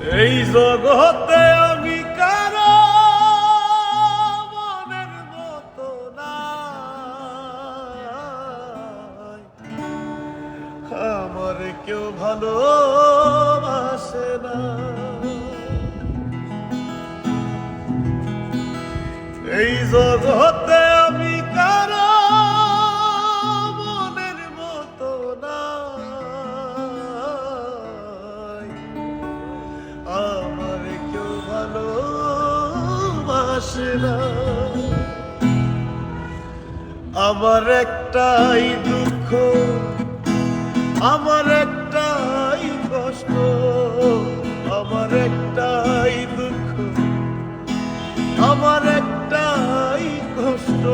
এই জগতে আমি কারো মনের মতো নাই, আমার কেউ ভালোবাসে না। এই জগতে আমি কারো মনের মতো নাই, আমার কেউ ভালোবাসে না। আমার একটাই দুঃখ, আমার একটাই কষ্ট, আমার একটাই দুঃখ, আমার একটাই কষ্ট।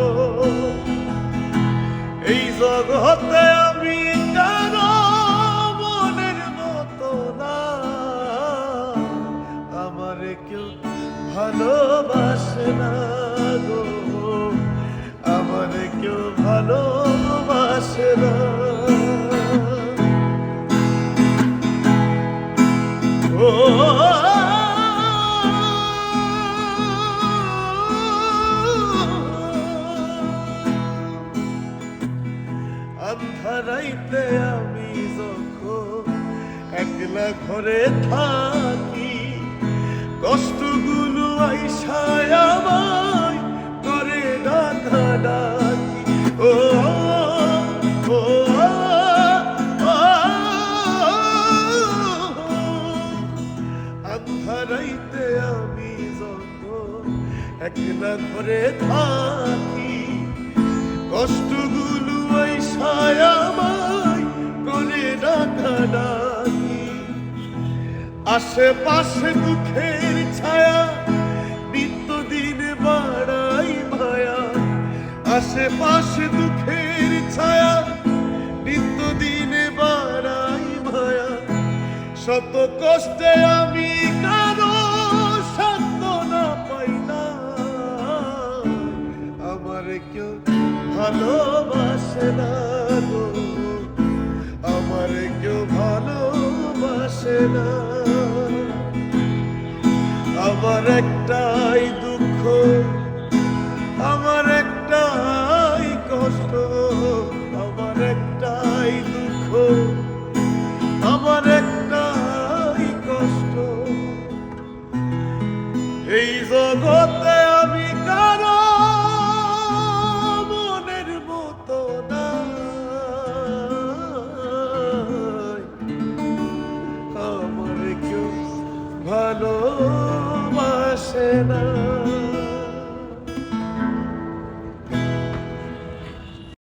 এই জগতে আমি কারো মনের মতো না, আমার কেউ ভালোবাসে না গো, আমার কেউ ভালোবাসে না। ও আন্ধারাইতে আমি যখন একলা ঘরে থাকি, কষ্টগুলো আইসায় আমায় করে ডাকাডাকি। ও ও আন্ধারাইতে আমি যখন একলা ঘরে থাকি, কষ্টগুলো আইসায় আমায় করে ডাকাডাকি। আশেপাশে দুঃখের ছায়া নিত্যদিন বাড়াই মায়া, আশেপাশে দুঃখের ছায়া নিত্যদিন বাড়াই মায়া। শত কষ্টে আমি কারো সান্ত্বনা পাই না, আমার কেউ ভালোবাসে না গো, আমার কেউ ভালোবাসে না। আমার একটাই দুঃখ, আমার একটাই কষ্ট, আমার একটাই দুঃখ, আমার একটাই কষ্ট। এই জগতে আমি কারো মনের মতো নাই, আমার কেউ ভালোবাসে না।